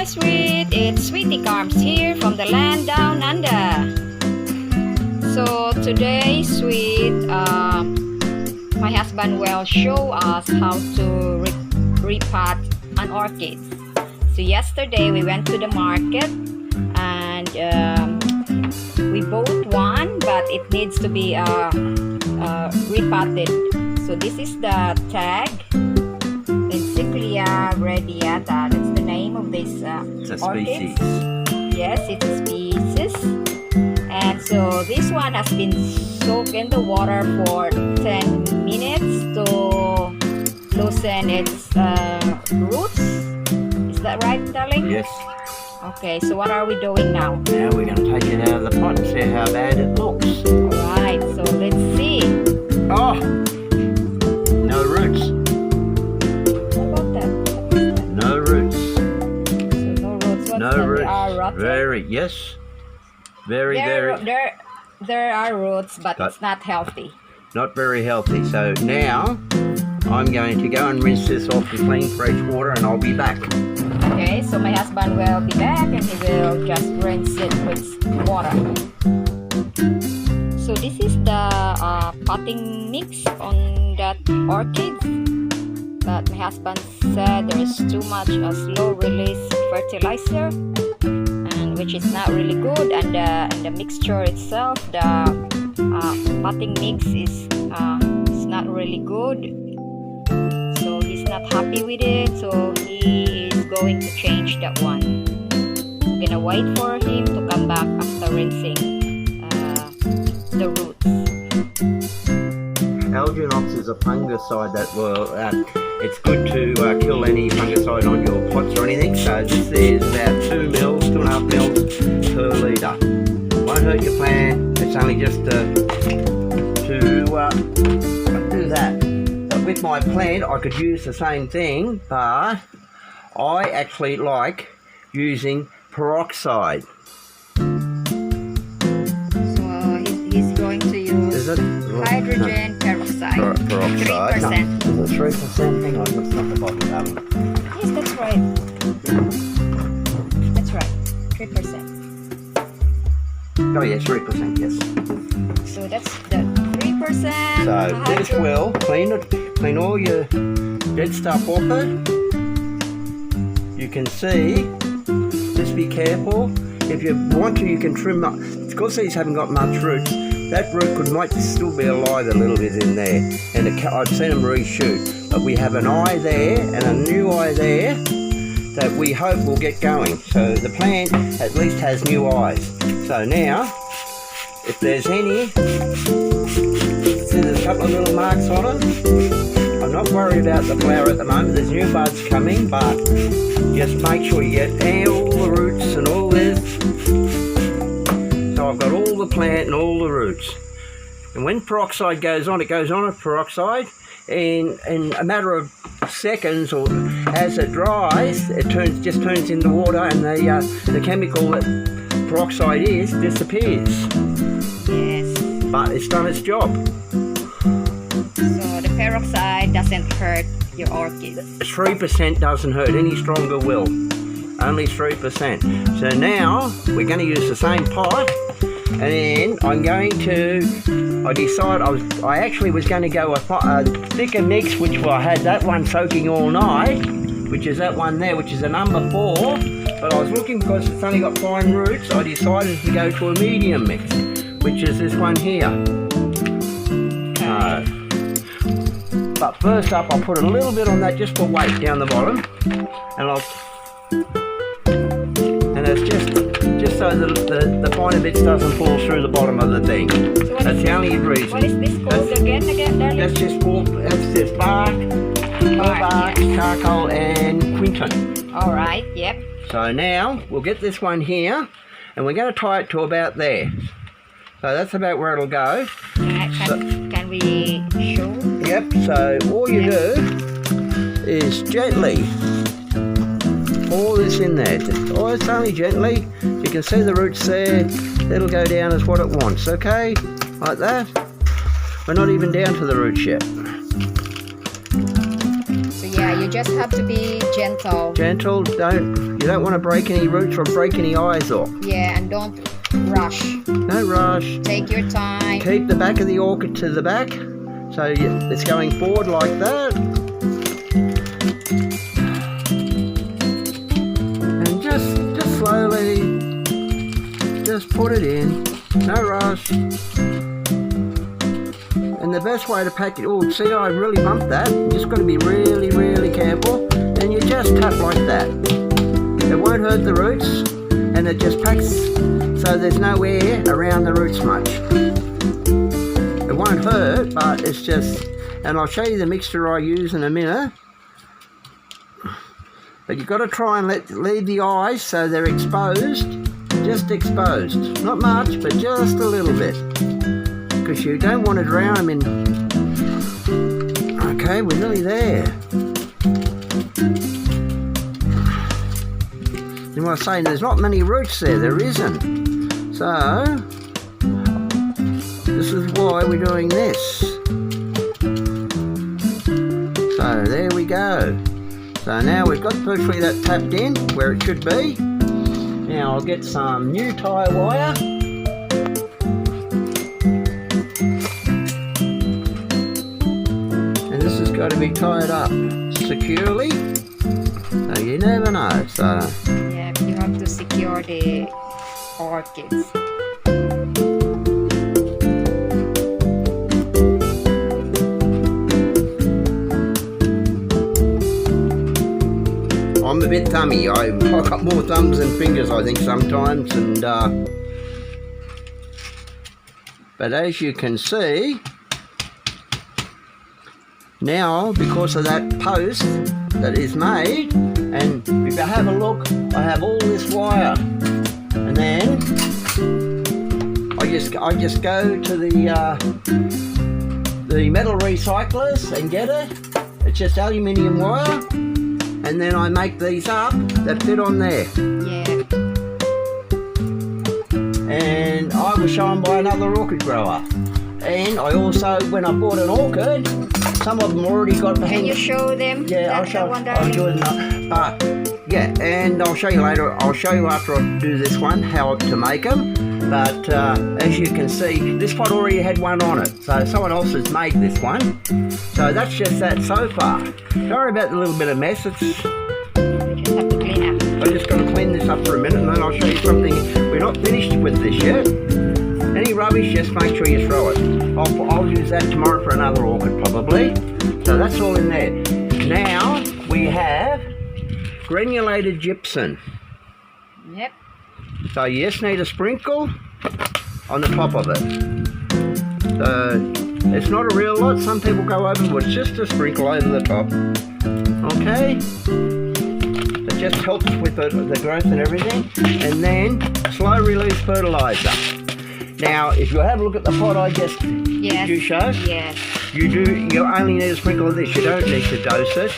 Hi Sweet, it's Sweetie Carms here from the land down under. So today Sweet, my husband will show us how to repot an orchid. So yesterday we went to the market and we bought one, but it needs to be repotted. So this is the tag. Encyclia radiata, that's the name of this orchid. Yes, it's a species. And so this one has been soaked in the water for 10 minutes to loosen its roots. Is that right, darling? Yes. Okay, so what are we doing now? Now we're going to take it out of the pot and see how bad it looks. Alright, so let's see. Oh! No roots. No roots. So no roots. What's No that? roots. They are rotten? Very, yes. Very. There are roots, but it's not healthy. Not very healthy. So now I'm going to go and rinse this off with clean fresh water and I'll be back. Okay, so my husband will be back and he will just rinse it with water. So this is the potting mix on that orchid. But my husband said there is too much slow release fertilizer, and which is not really good, and the mixture itself, the potting mix is not really good. So he's not happy with it, so he is going to change that one. I'm gonna wait for him to come back after rinsing the roots. Alginox is a fungicide that will, it's good to kill any fungicide on your pots or anything. So this is about 2.5 mils per litre. Won't hurt your plant, it's only just to do that. But with my plant I could use the same thing, but I actually like using peroxide. He's going to use hydrogen peroxide. Peroxide. 3%. No, 3%? Hang on, that's not the bottom. Yes, that's right. That's right. 3%. Oh yes, 3%, yes. So that's the 3%. So this will clean all your dead stuff off it. You can see, just be careful. If you want to, you can trim up. Because these haven't got much roots, that root might still be alive a little bit in there. And I've seen them reshoot. But we have an eye there and a new eye there that we hope will get going. So the plant at least has new eyes. So now, if there's any, see there's a couple of little marks on it. I'm not worried about the flower at the moment. There's new buds coming, but just make sure you get all the roots and all this. So I've got all the plant and all the roots. And when peroxide goes on, it goes on with peroxide. In a matter of seconds, or as it dries, it just turns into water, and the chemical that peroxide is disappears. Yes. But it's done its job. So the peroxide doesn't hurt your orchid. 3% doesn't hurt, any stronger will. Only 3%. So now we're going to use the same pot, and then I'm going to, I actually was going to go a thicker mix, which I had that one soaking all night, which is that one there, which is a number 4, but I was looking, because it's only got fine roots, I decided to go to a medium mix, which is this one here. But first up, I'll put a little bit on that just for weight down the bottom, and it's just so that the finer bits doesn't fall through the bottom of the thing. So that's the only reason. What is this called again, darling? That's just bark, charcoal, and quinton. All right. Yep. So now we'll get this one here, and we're going to tie it to about there. So that's about where it'll go. Can we show? Yep, so all you do is gently pour this in there. It's only gently. You can see the roots there. It'll go down as what it wants, okay? Like that. We're not even down to the roots yet. So yeah, you just have to be gentle. Gentle. You don't want to break any roots or break any eyes off. Yeah, and don't rush. No rush. Take your time. Keep the back of the orchid to the back, so it's going forward like that. And just slowly, just put it in. No rush. And the best way to pack it, oh, see, I really bumped that. You just got to be really, really careful. And you just tap like that. It won't hurt the roots, and it just packs so there's no air around the roots much. It won't hurt, but it's just, and I'll show you the mixture I use in a minute. But you've got to try and leave the eyes so they're exposed, just exposed. Not much, but just a little bit. Because you don't want to drown them in. Okay, we're nearly there. You might say there's not many roots there. There isn't. So this is why we're doing this. So there we go. So now we've got virtually that tapped in where it should be. Now I'll get some new tie wire. Got to be tied up securely, so you never know. So yeah, you have to secure the orchids. I'm a bit thummy. I've got more thumbs than fingers, I think, sometimes, and but as you can see. Now, because of that post that is made, and if you have a look, I have all this wire, and then I just go to the metal recyclers and get it. It's just aluminium wire, and then I make these up that fit on there. Yeah. And I was shown by another orchid grower, and I also, when I bought an orchid. Some of them already got the hang. Can you show them? Yeah, I'll show. I'll do it. Yeah, and I'll show you later. I'll show you after I do this one how to make them. But as you can see, this pot already had one on it, so someone else has made this one. So that's just that so far. Sorry about the little bit of mess. It's. You just have to clean up. I'm just going to clean this up for a minute, and then I'll show you something. We're not finished with this yet. Any rubbish, just make sure you throw it. I'll use that tomorrow for another orchid probably. So that's all in there. Now we have granulated gypsum. Yep. So you just need a sprinkle on the top of it. So it's not a real lot. Some people go overboard. It's just a sprinkle over the top. Okay? It just helps with the growth and everything. And then slow release fertilizer. Now, if you have a look at the pot I just you showed, yes. you only need a sprinkle of this. You don't need to dose it.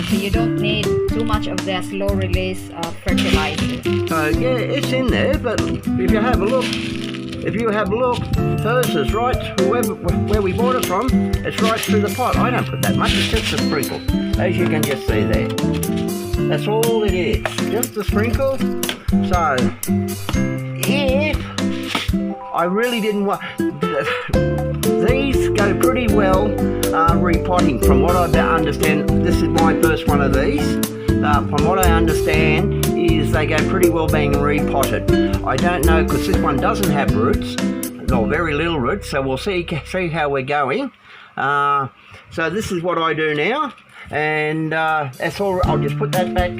So you don't need too much of the slow release fertilizer. So yeah, it's in there, but if you have a look, hers is right where we bought it from. It's right through the pot. I don't put that much. It's just a sprinkle, as you can just see there. That's all it is, just a sprinkle. So. If I really didn't want, these go pretty well repotting. From what I understand, this is my first one of these. From what I understand, is they go pretty well being repotted. I don't know because this one doesn't have roots, or very little roots. So we'll see how we're going. So this is what I do now, and that's all. I'll just put that back.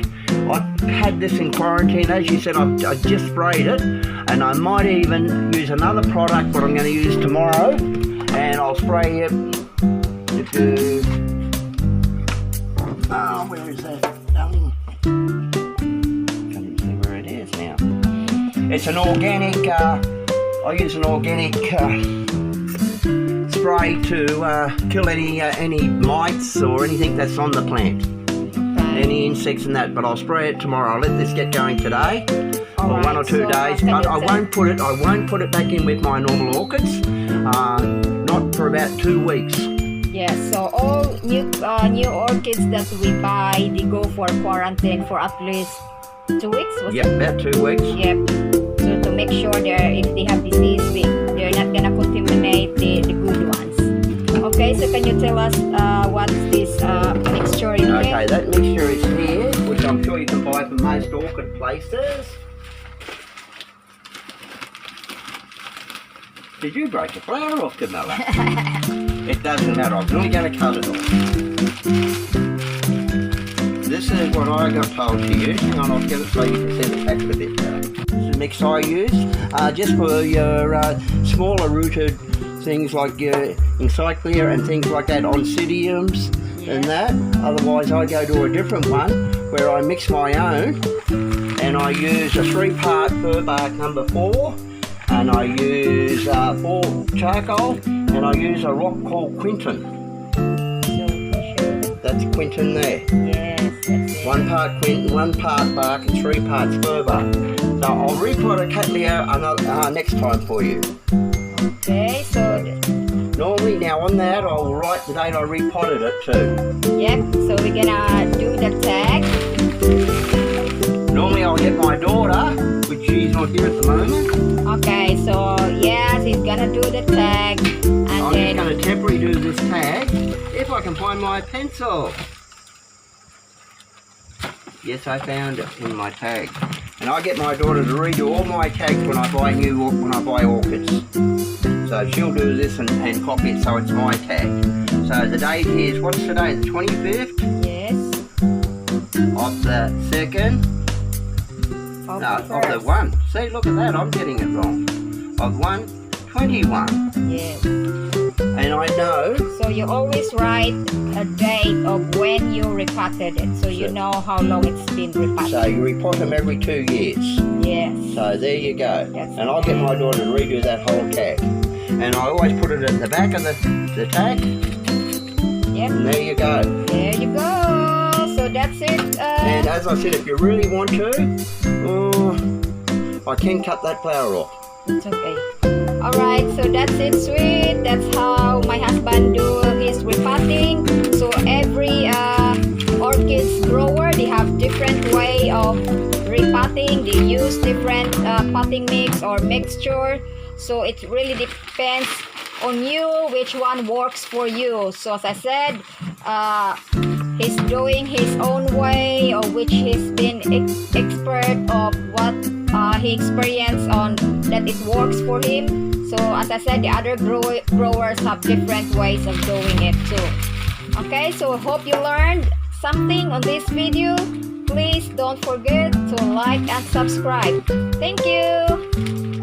I had this in quarantine, as you said. I just sprayed it, and I might even use another product, what I'm going to use tomorrow, and I'll spray it. Where is that? Can't see where it is now. It's an organic. I use an organic spray to kill any mites or anything that's on the plant. Any insects and that, but I'll spray it tomorrow. I'll let this get going today, or 1 or 2 days. But I won't put it back in with my normal orchids. Not for about 2 weeks. Yes, so all new orchids that we buy, they go for quarantine for at least 2 weeks. Was Yep, about 2 weeks. Yep. So to make sure if they have disease, they're not gonna contaminate the good ones. Okay, so can you tell us what's this mixture in Okay, here? that mixture is here, which I'm sure you can buy from most orchid places. Did you break a flower off, Camilla? It doesn't matter, I'm only going to cut it off. This is what I got told to use. Hang on, I'll get it so you can see the pack a bit better. This is the mix I use, just for your smaller rooted things like your encyclia and things like that, oncidiums and that. Otherwise I go to a different one where I mix my own, and I use a 3-part fir bark number 4, and I use 4 charcoal, and I use a rock called Quinton. That's Quinton there. Yes, that's it. 1 part Quinton, 1 part bark, and 3 parts fir bark. So I'll repot a cattleya next time for you. Okay, so Normally now on that I'll write the date I repotted it too. yep, so we're gonna do the tag. Normally I'll get my daughter, which she's not here at the moment. Okay, so yes, he's gonna do the tag, and I'm then just going to temporarily do this tag if I can find my pencil. Yes, I found it in my tag. And I get my daughter to redo all my tags when I buy orchids. So she'll do this and copy it so it's my tag. So the date is, what's today, the 25th yes, of the 2nd? of No, the of the first. 1. See, look at that, I'm getting it wrong. Of 1/21. Yes. And I know, So you always write a date of when you repotted it, so you know how long it's been repotted. so you repot them every 2 years. Yes. So there you go. That's And I'll get my daughter to redo that whole tag. And I always put it at the back of the tag. Yep. And there you go. There you go. So that's it. And as I said, if you really want to, I can cut that flower off. It's okay. Alright, so that's it, sweet. That's how my husband do his repotting. So every orchids grower, they have different way of repotting. They use different potting mix or mixture. So it really depends on you which one works for you. So as I said, he's doing his own way, of which he's been expert of what he experienced on that it works for him. So as I said, the other growers have different ways of doing it too. Okay, so hope you learned something on this video. Please don't forget to like and subscribe. Thank you.